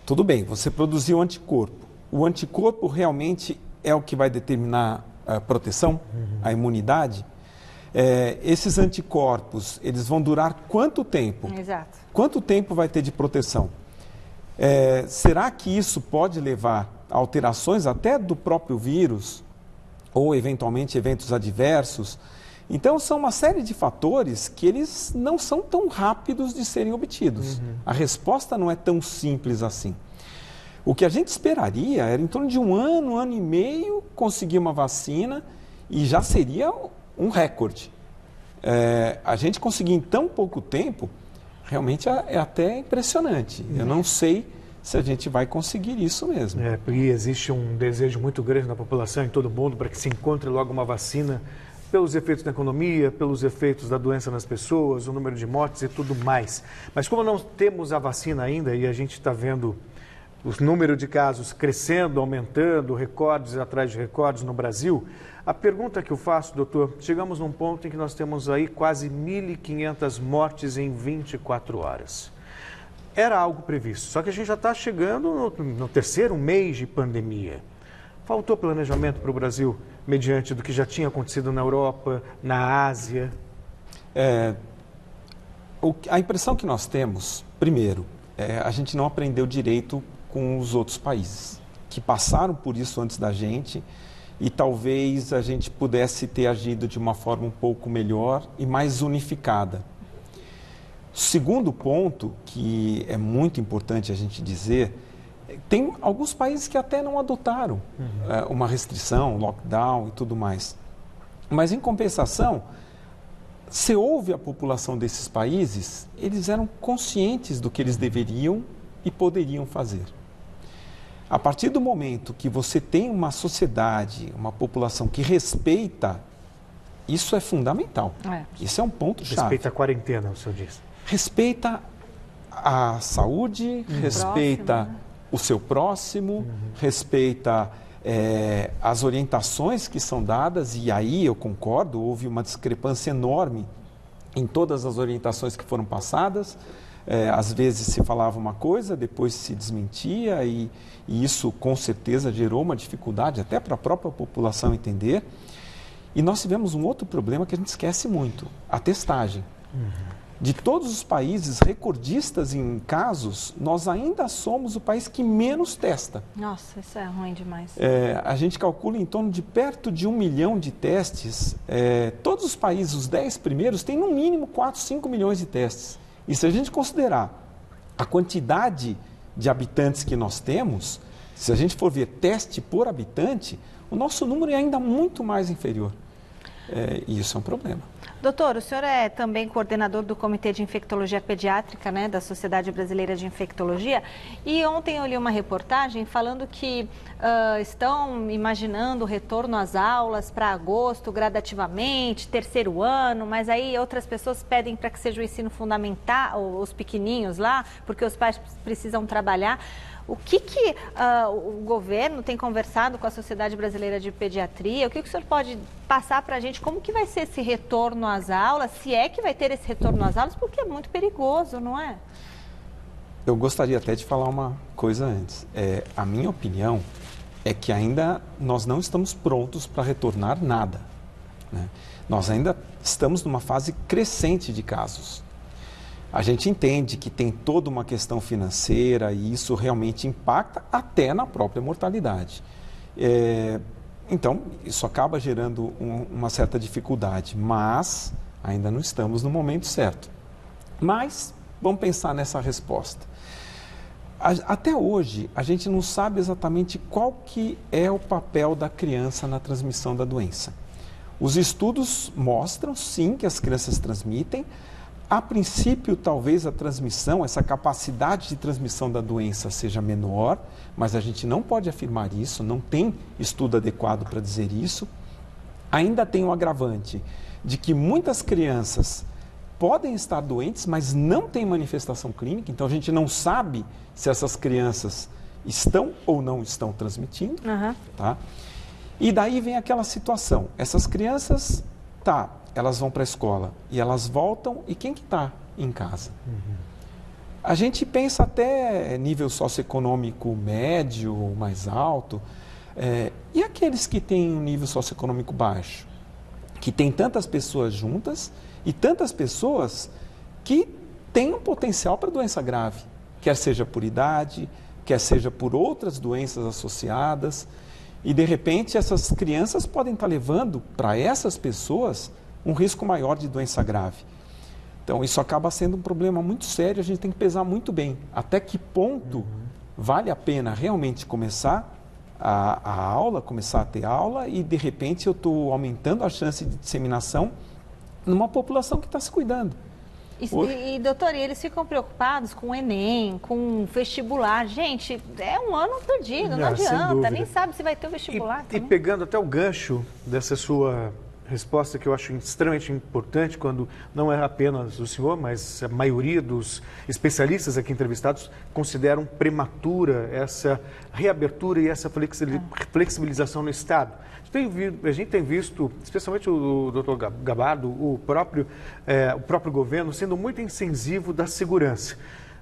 tudo bem, você produziu o anticorpo. O anticorpo realmente é o que vai determinar a proteção, a imunidade. Esses anticorpos, eles vão durar quanto tempo? Exato. Quanto tempo vai ter de proteção? Será que isso pode levar a alterações até do próprio vírus? Ou, eventualmente, eventos adversos? Então, são uma série de fatores que eles não são tão rápidos de serem obtidos. A resposta não é tão simples assim. O que a gente esperaria era em torno de um ano e meio, conseguir uma vacina e já seria um recorde. A gente conseguir em tão pouco tempo, realmente é até impressionante. Eu não sei se a gente vai conseguir isso mesmo. E existe um desejo muito grande na população, em todo mundo, para que se encontre logo uma vacina, pelos efeitos da economia, pelos efeitos da doença nas pessoas, o número de mortes e tudo mais. Mas como não temos a vacina ainda e a gente está vendo o número de casos crescendo, aumentando, recordes atrás de recordes no Brasil, a pergunta que eu faço, doutor, chegamos num ponto em que nós temos aí quase 1.500 mortes em 24 horas. Era algo previsto, só que a gente já está chegando no terceiro mês de pandemia. Faltou planejamento para o Brasil, mediante do que já tinha acontecido na Europa, na Ásia? A impressão que nós temos, primeiro, a gente não aprendeu direito com os outros países, que passaram por isso antes da gente, e talvez a gente pudesse ter agido de uma forma um pouco melhor e mais unificada. Segundo ponto, que é muito importante a gente dizer, tem alguns países que até não adotaram uma restrição, lockdown e tudo mais. Mas, em compensação, se ouve a população desses países, eles eram conscientes do que eles deveriam e poderiam fazer. A partir do momento que você tem uma sociedade, uma população que respeita, isso é fundamental. Isso é um ponto-chave. Respeita a quarentena, o senhor diz. Respeita a saúde, respeita o seu próximo, respeita as orientações que são dadas, e aí eu concordo, houve uma discrepância enorme em todas as orientações que foram passadas. Às vezes se falava uma coisa, depois se desmentia, e isso com certeza gerou uma dificuldade até para a própria população entender. E nós tivemos um outro problema que a gente esquece muito, a testagem. De todos os países recordistas em casos, nós ainda somos o país que menos testa. Nossa, isso é ruim demais. A gente calcula em torno de perto de 1 milhão de testes. Todos os países, os 10 primeiros, têm no mínimo 4, 5 milhões de testes. E se a gente considerar a quantidade de habitantes que nós temos, se a gente for ver teste por habitante, o nosso número é ainda muito mais inferior. E isso é um problema. Doutor, o senhor é também coordenador do Comitê de Infectologia Pediátrica, né, da Sociedade Brasileira de Infectologia, e ontem eu li uma reportagem falando que estão imaginando o retorno às aulas para agosto, gradativamente, terceiro ano, mas aí outras pessoas pedem para que seja o ensino fundamental, os pequeninhos lá, porque os pais precisam trabalhar. O que o governo tem conversado com a Sociedade Brasileira de Pediatria? O que o senhor pode passar para a gente? Como que vai ser esse retorno às aulas? Se é que vai ter esse retorno às aulas, porque é muito perigoso, não é? Eu gostaria até de falar uma coisa antes. A minha opinião é que ainda nós não estamos prontos para retornar nada, né? Nós ainda estamos numa fase crescente de casos. A gente entende que tem toda uma questão financeira e isso realmente impacta até na própria mortalidade. Então, isso acaba gerando uma certa dificuldade, mas ainda não estamos no momento certo. Mas vamos pensar nessa resposta. Até hoje, a gente não sabe exatamente qual que é o papel da criança na transmissão da doença. Os estudos mostram, sim, que as crianças transmitem. A princípio, talvez a transmissão, essa capacidade de transmissão da doença seja menor, mas a gente não pode afirmar isso, não tem estudo adequado para dizer isso. Ainda tem um agravante de que muitas crianças podem estar doentes, mas não têm manifestação clínica, então a gente não sabe se essas crianças estão ou não estão transmitindo. Tá? E daí vem aquela situação, essas crianças, elas vão para a escola e elas voltam, e quem que está em casa? A gente pensa até nível socioeconômico médio, mais alto, e aqueles que têm um nível socioeconômico baixo? Que tem tantas pessoas juntas e tantas pessoas que têm um potencial para doença grave, quer seja por idade, quer seja por outras doenças associadas, e de repente essas crianças podem estar levando para essas pessoas um risco maior de doença grave. Então, isso acaba sendo um problema muito sério, a gente tem que pesar muito bem até que ponto vale a pena realmente começar a aula, começar a ter aula e, de repente, eu estou aumentando a chance de disseminação numa população que está se cuidando. E, doutor, eles ficam preocupados com o Enem, com o vestibular. Gente, é um ano perdido, não adianta, nem sabe se vai ter o vestibular. E pegando até o gancho dessa sua resposta, que eu acho extremamente importante, quando não é apenas o senhor, mas a maioria dos especialistas aqui entrevistados consideram prematura essa reabertura e essa flexibilização no Estado. A gente tem visto, especialmente o doutor Gabardo, o próprio governo, sendo muito incisivo da segurança.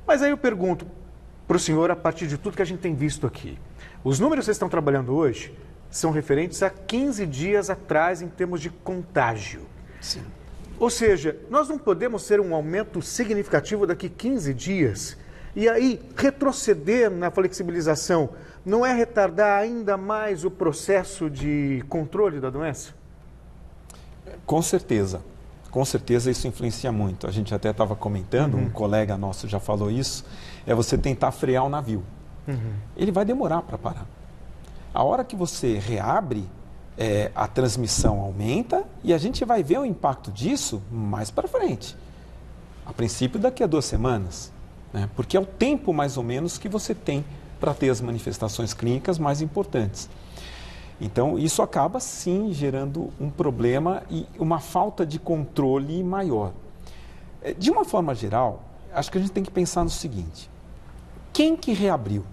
Mas aí eu pergunto para o senhor, a partir de tudo que a gente tem visto aqui, os números que vocês estão trabalhando hoje são referentes a 15 dias atrás em termos de contágio. Sim. Ou seja, nós não podemos ter um aumento significativo daqui 15 dias e aí retroceder na flexibilização. Não é retardar ainda mais o processo de controle da doença? Com certeza isso influencia muito. A gente até estava comentando, um colega nosso já falou isso, é você tentar frear o navio. Ele vai demorar para parar. A hora que você reabre, a transmissão aumenta e a gente vai ver o impacto disso mais para frente. A princípio, daqui a 2 semanas, né? Porque é o tempo mais ou menos que você tem para ter as manifestações clínicas mais importantes. Então, isso acaba, sim, gerando um problema e uma falta de controle maior. De uma forma geral, acho que a gente tem que pensar no seguinte: quem que reabriu?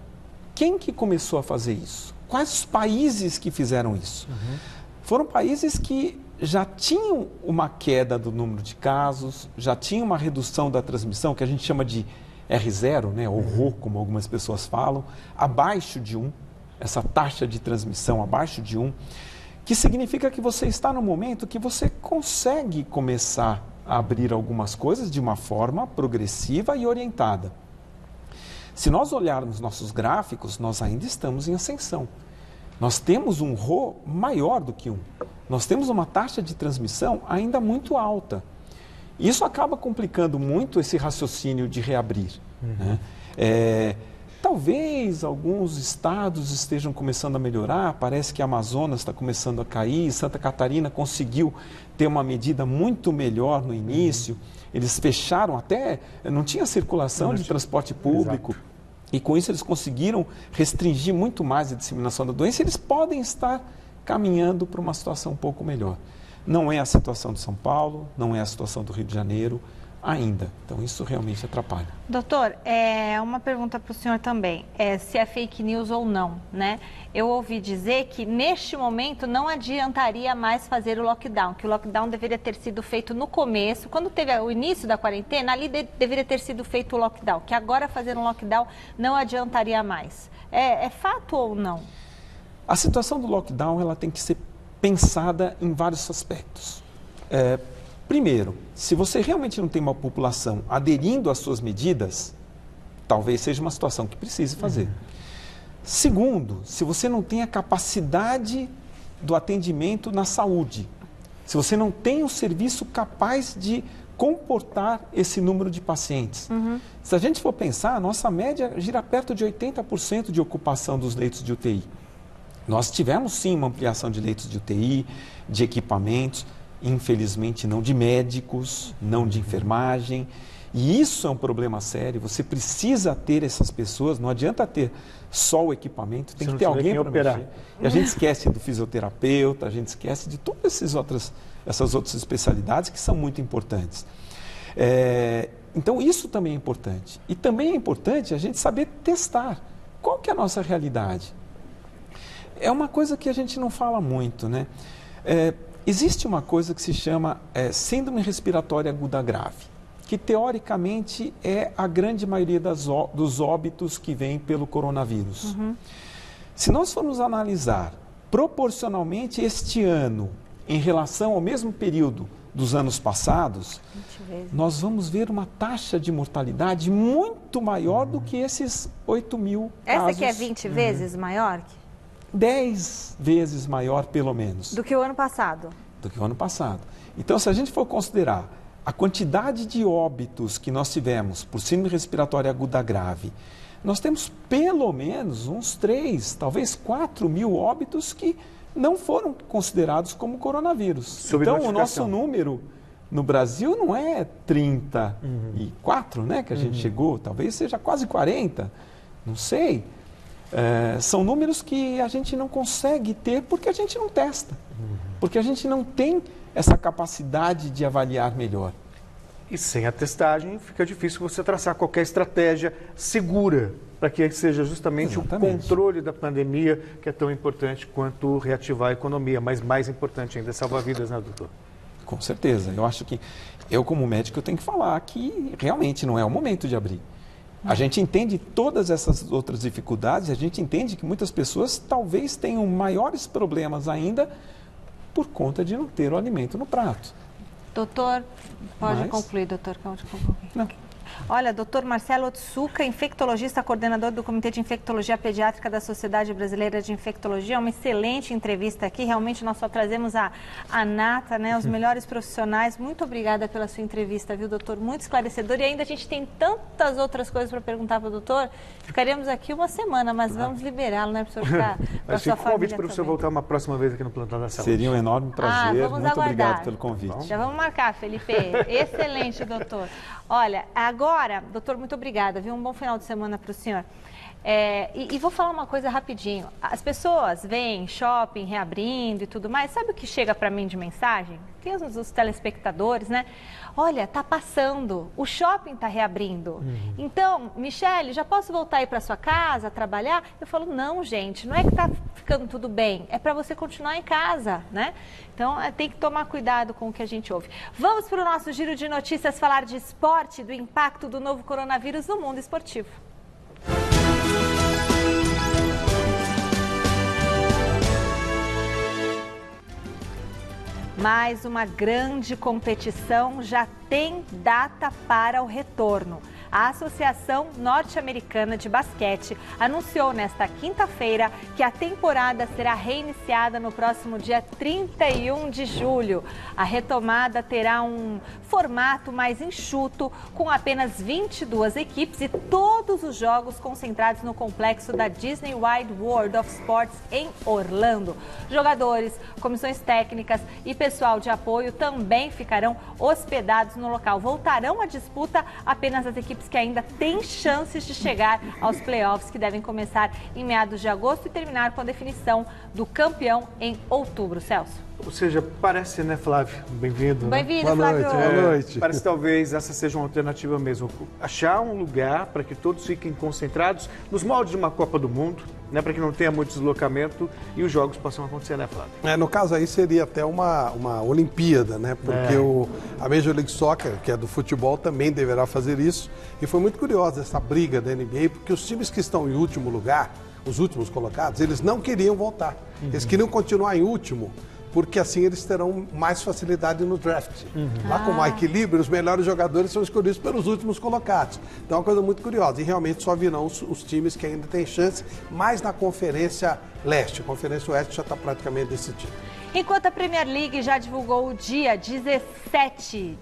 Quem que começou a fazer isso? Quais os países que fizeram isso? Foram países que já tinham uma queda do número de casos, já tinham uma redução da transmissão, que a gente chama de R0, né, ou RO, como algumas pessoas falam, abaixo de 1, essa taxa de transmissão abaixo de 1, que significa que você está no momento que você consegue começar a abrir algumas coisas de uma forma progressiva e orientada. Se nós olharmos nossos gráficos, nós ainda estamos em ascensão. Nós temos um RO maior do que 1. Nós temos uma taxa de transmissão ainda muito alta. Isso acaba complicando muito esse raciocínio de reabrir. Né? Talvez alguns estados estejam começando a melhorar, parece que a Amazonas está começando a cair, Santa Catarina conseguiu ter uma medida muito melhor no início, eles fecharam até, não tinha circulação de transporte público, e com isso eles conseguiram restringir muito mais a disseminação da doença, eles podem estar caminhando para uma situação um pouco melhor. Não é a situação de São Paulo, não é a situação do Rio de Janeiro ainda. Então, isso realmente atrapalha. Doutor, uma pergunta para o senhor também, se é fake news ou não, né? Eu ouvi dizer que, neste momento, não adiantaria mais fazer o lockdown, que o lockdown deveria ter sido feito no começo, quando teve o início da quarentena, ali deveria ter sido feito o lockdown, que agora fazer um lockdown não adiantaria mais. É fato ou não? A situação do lockdown, ela tem que ser pensada em vários aspectos. Primeiro, se você realmente não tem uma população aderindo às suas medidas, talvez seja uma situação que precise fazer. Segundo, se você não tem a capacidade do atendimento na saúde, se você não tem o serviço capaz de comportar esse número de pacientes. Se a gente for pensar, a nossa média gira perto de 80% de ocupação dos leitos de UTI. Nós tivemos sim uma ampliação de leitos de UTI, de equipamentos, infelizmente não de médicos, não de enfermagem, e isso é um problema sério. Você precisa ter essas pessoas, não adianta ter só o equipamento, tem que ter alguém para operar. E a gente esquece do fisioterapeuta, a gente esquece de todas essas outras especialidades que são muito importantes. Então isso também é importante. E também é importante a gente saber testar. Qual que é a nossa realidade? É uma coisa que a gente não fala muito, né? Existe uma coisa que se chama síndrome respiratória aguda grave, que teoricamente é a grande maioria dos óbitos que vêm pelo coronavírus. Se nós formos analisar proporcionalmente este ano em relação ao mesmo período dos anos passados, nós vamos ver uma taxa de mortalidade muito maior do que esses 8 mil casos. Essa que é 20 vezes maior? 10 vezes maior, pelo menos. Do que o ano passado? Do que o ano passado. Então, se a gente for considerar a quantidade de óbitos que nós tivemos por síndrome respiratória aguda grave nós temos pelo menos uns 3, talvez 4 mil óbitos que não foram considerados como coronavírus. Então, o nosso número no Brasil não é 34, né, que a gente chegou, talvez seja quase 40, não sei. São números que a gente não consegue ter porque a gente não testa, porque a gente não tem essa capacidade de avaliar melhor. E sem a testagem fica difícil você traçar qualquer estratégia segura para que seja justamente o controle da pandemia, que é tão importante quanto reativar a economia, mas mais importante ainda é salvar vidas, né, doutor? Com certeza. Eu acho que eu, como médico, eu tenho que falar que realmente não é o momento de abrir. A gente entende todas essas outras dificuldades, a gente entende que muitas pessoas talvez tenham maiores problemas ainda por conta de não ter o alimento no prato. Doutor, pode concluir, doutor. Não. Olha, doutor Marcelo Otsuka, infectologista, coordenador do Comitê de Infectologia Pediátrica da Sociedade Brasileira de Infectologia, uma excelente entrevista aqui, realmente nós só trazemos a nata, né, os melhores profissionais. Muito obrigada pela sua entrevista, viu, doutor? Muito esclarecedor, e ainda a gente tem tantas outras coisas para perguntar para o doutor, ficaríamos aqui uma semana, mas vamos liberá-lo, né, para o senhor ficar com a sua família. Convite para o senhor voltar uma próxima vez aqui no Plantão da Saúde. Seria um enorme prazer, vamos muito aguardar. Obrigado pelo convite. Já vamos marcar, Felipe. Excelente, doutor. Olha, agora, doutor, muito obrigada, viu? Um bom final de semana para o senhor. E vou falar uma coisa rapidinho. As pessoas veem shopping reabrindo e tudo mais. Sabe o que chega para mim de mensagem? Tem os telespectadores, né? Olha, tá passando, o shopping tá reabrindo. Então, Michele, já posso voltar aí para sua casa, trabalhar? Eu falo, não, gente, não é que tá ficando tudo bem, é para você continuar em casa, né? Então, tem que tomar cuidado com o que a gente ouve. Vamos para o nosso giro de notícias, falar de esporte, do impacto do novo coronavírus no mundo esportivo. Mais uma grande competição já tem data para o retorno. A Associação Norte-Americana de Basquete anunciou nesta quinta-feira que a temporada será reiniciada no próximo dia 31 de julho. A retomada terá um formato mais enxuto, com apenas 22 equipes e todos os jogos concentrados no complexo da Disney Wide World of Sports em Orlando. Jogadores, comissões técnicas e pessoal de apoio também ficarão hospedados no local. Voltarão à disputa apenas as equipes que ainda têm chances de chegar aos playoffs, que devem começar em meados de agosto e terminar com a definição do campeão em outubro. Celso. Ou seja, parece, né, Flávio? Bem-vindo. Bem-vindo, Flávio. Boa noite. Parece que talvez essa seja uma alternativa mesmo. Achar um lugar para que todos fiquem concentrados nos moldes de uma Copa do Mundo, né, para que não tenha muito deslocamento e os jogos possam acontecer, né, Flávio? No caso aí seria até uma Olimpíada, né? Porque a Major League Soccer, que é do futebol, também deverá fazer isso. E foi muito curiosa essa briga da NBA, porque os times que estão em último lugar, os últimos colocados, eles não queriam voltar. Eles queriam continuar em último, porque assim eles terão mais facilidade no draft. Lá com o equilíbrio, os melhores jogadores são escolhidos pelos últimos colocados. Então é uma coisa muito curiosa. E realmente só virão os times que ainda têm chance, mais na Conferência Leste. A Conferência Oeste já está praticamente decidida. Enquanto a Premier League já divulgou o dia 16,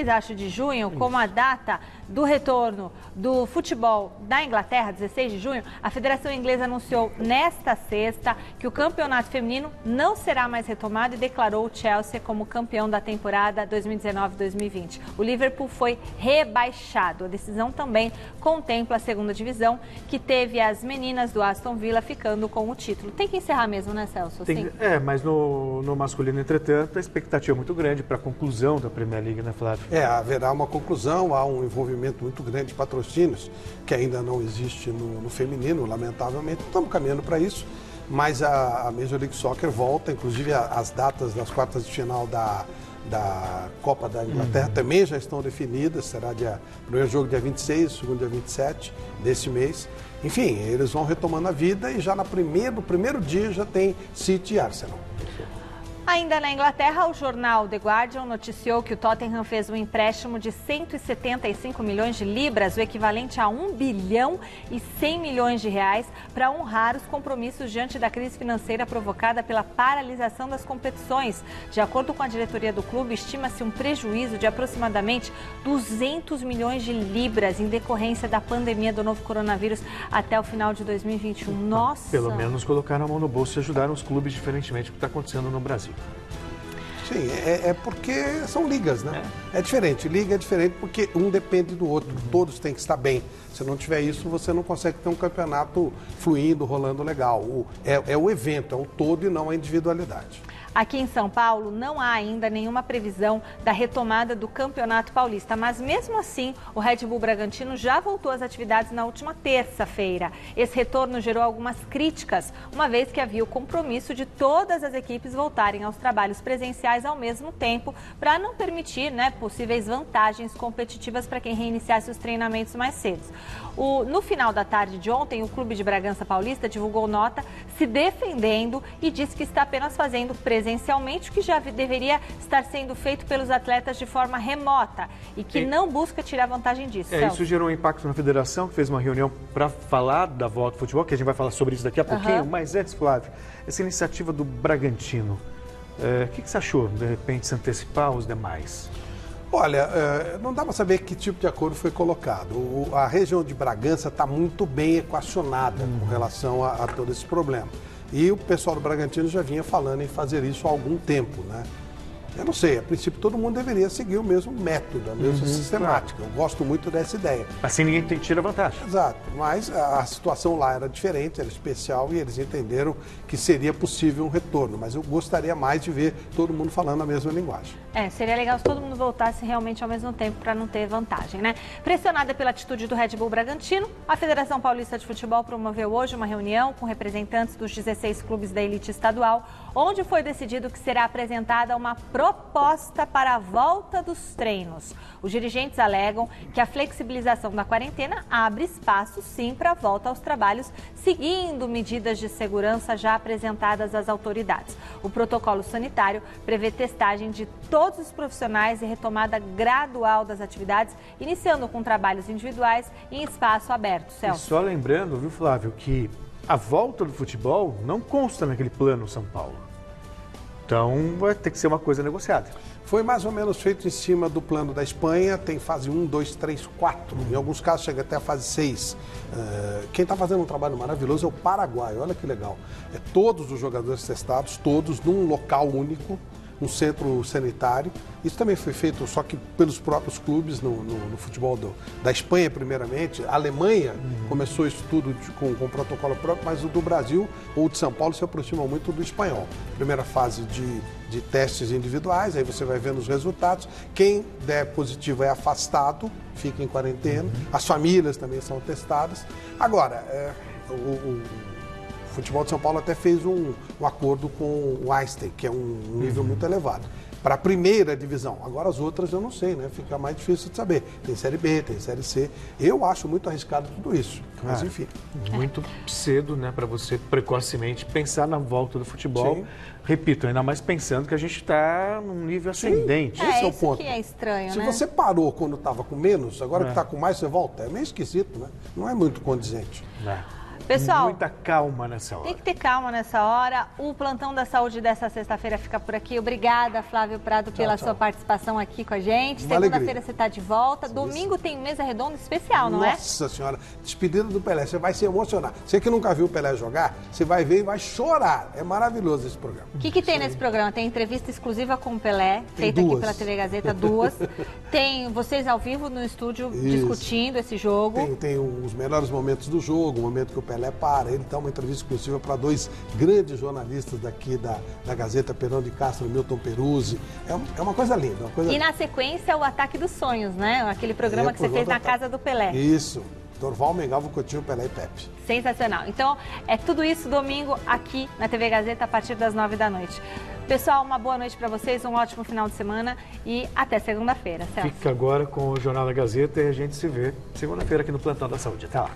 acho, de junho, como a data do retorno do futebol da Inglaterra, 16 de junho, a Federação Inglesa anunciou nesta sexta que o campeonato feminino não será mais retomado e declarou o Chelsea como campeão da temporada 2019-2020. O Liverpool foi rebaixado. A decisão também contempla a segunda divisão, que teve as meninas do Aston Villa ficando com o título. Tem que encerrar mesmo, né, Celso? Sim. Mas no masculino, entretanto, a expectativa é muito grande para a conclusão da Premier League, né, Flávio? Haverá uma conclusão, há um envolvimento muito grande de patrocínios, que ainda não existe no feminino, lamentavelmente. Estamos caminhando para isso, mas a Major League Soccer volta, inclusive as datas das quartas de final da Copa da Inglaterra também já estão definidas, será o primeiro jogo dia 26, o segundo dia 27 desse mês. Enfim, eles vão retomando a vida e já no primeiro dia já tem City e Arsenal. Ainda na Inglaterra, o jornal The Guardian noticiou que o Tottenham fez um empréstimo de 175 milhões de libras, o equivalente a 1 bilhão e 100 milhões de reais, para honrar os compromissos diante da crise financeira provocada pela paralisação das competições. De acordo com a diretoria do clube, estima-se um prejuízo de aproximadamente 200 milhões de libras em decorrência da pandemia do novo coronavírus até o final de 2021. Nossa! Pelo menos colocaram a mão no bolso e ajudaram os clubes, diferentemente do que está acontecendo no Brasil. Sim, é porque são ligas, né? É diferente, liga é diferente porque um depende do outro, todos têm que estar bem. Se não tiver isso, você não consegue ter um campeonato fluindo, rolando legal. É o evento, é o todo e não a individualidade. Aqui em São Paulo não há ainda nenhuma previsão da retomada do Campeonato Paulista, mas mesmo assim o Red Bull Bragantino já voltou às atividades na última terça-feira. Esse retorno gerou algumas críticas, uma vez que havia o compromisso de todas as equipes voltarem aos trabalhos presenciais ao mesmo tempo, para não permitir, possíveis vantagens competitivas para quem reiniciasse os treinamentos mais cedo. No final da tarde de ontem, o Clube de Bragança Paulista divulgou nota se defendendo e disse que está apenas fazendo presencialmente o que já deveria estar sendo feito pelos atletas de forma remota e que não busca tirar vantagem disso. Isso gerou um impacto na federação, que fez uma reunião para falar da volta ao futebol, que a gente vai falar sobre isso daqui a pouquinho. Mas antes, Flávio, essa iniciativa do Bragantino, o que você achou, de repente, se antecipar aos demais? Olha, não dá para saber que tipo de acordo foi colocado. A região de Bragança está muito bem equacionada com relação a todo esse problema. E o pessoal do Bragantino já vinha falando em fazer isso há algum tempo, né? Eu não sei, a princípio todo mundo deveria seguir o mesmo método, a mesma sistemática. Eu gosto muito dessa ideia. Assim ninguém tira vantagem. Exato, mas a situação lá era diferente, era especial e eles entenderam que seria possível um retorno. Mas eu gostaria mais de ver todo mundo falando a mesma linguagem. Seria legal se todo mundo voltasse realmente ao mesmo tempo para não ter vantagem, né? Pressionada pela atitude do Red Bull Bragantino, a Federação Paulista de Futebol promoveu hoje uma reunião com representantes dos 16 clubes da elite estadual, onde foi decidido que será apresentada uma proposta para a volta dos treinos. Os dirigentes alegam que a flexibilização da quarentena abre espaço, sim, para a volta aos trabalhos, seguindo medidas de segurança já apresentadas às autoridades. O protocolo sanitário prevê testagem de todos os profissionais e retomada gradual das atividades, iniciando com trabalhos individuais em espaço aberto. Celso. E só lembrando, viu, Flávio, que a volta do futebol não consta naquele plano São Paulo. Então vai ter que ser uma coisa negociada. Foi mais ou menos feito em cima do plano da Espanha, tem fase 1, 2, 3, 4. Em alguns casos chega até a fase 6. Quem está fazendo um trabalho maravilhoso é o Paraguai, olha que legal. Todos os jogadores testados, todos num local único, um centro sanitário. Isso também foi feito só que pelos próprios clubes no futebol da Espanha, primeiramente. A Alemanha começou isso tudo com protocolo próprio, mas o do Brasil ou de São Paulo se aproxima muito do espanhol. Primeira fase de testes individuais, aí você vai vendo os resultados. Quem der positivo é afastado, fica em quarentena. As famílias também são testadas. Agora, o futebol de São Paulo até fez um acordo com o Einstein, que é um nível muito elevado, para a primeira divisão. Agora as outras eu não sei, né? Fica mais difícil de saber. Tem Série B, tem Série C. Eu acho muito arriscado tudo isso, mas enfim. Muito cedo, né, para você precocemente pensar na volta do futebol. Sim. Repito, ainda mais pensando que a gente está num nível ascendente. Esse é o ponto. Que é estranho, Se né? você parou quando estava com menos, agora que está com mais, você volta. É meio esquisito, né? Não é muito condizente. Pessoal, muita calma nessa hora. Tem que ter calma nessa hora. O Plantão da Saúde dessa sexta-feira fica por aqui. Obrigada, Flávio Prado, pela sua participação aqui com a gente. Segunda-feira você está de volta. Domingo tem mesa redonda especial, não é? Nossa Senhora, despedida do Pelé. Você vai se emocionar. Você que nunca viu o Pelé jogar, você vai ver e vai chorar. É maravilhoso esse programa. O que tem nesse programa? Tem entrevista exclusiva com o Pelé, feita aqui pela TV Gazeta, 2. Tem vocês ao vivo no estúdio discutindo esse jogo. Tem os melhores momentos do jogo, o momento que o Pelé para. Ele dá uma entrevista exclusiva para 2 grandes jornalistas daqui da Gazeta, Perão de Castro e Milton Peruzzi. É uma coisa linda. Na sequência, o Ataque dos Sonhos, né? Aquele programa que você fez na casa do Pelé. Isso. Dorval, Mengalvo, Coutinho, Pelé e Pepe. Sensacional. Então, é tudo isso domingo aqui na TV Gazeta a partir das 9 da noite. Pessoal, uma boa noite para vocês, um ótimo final de semana e até segunda-feira. Fica agora com o Jornal da Gazeta e a gente se vê segunda-feira aqui no Plantão da Saúde. Até lá.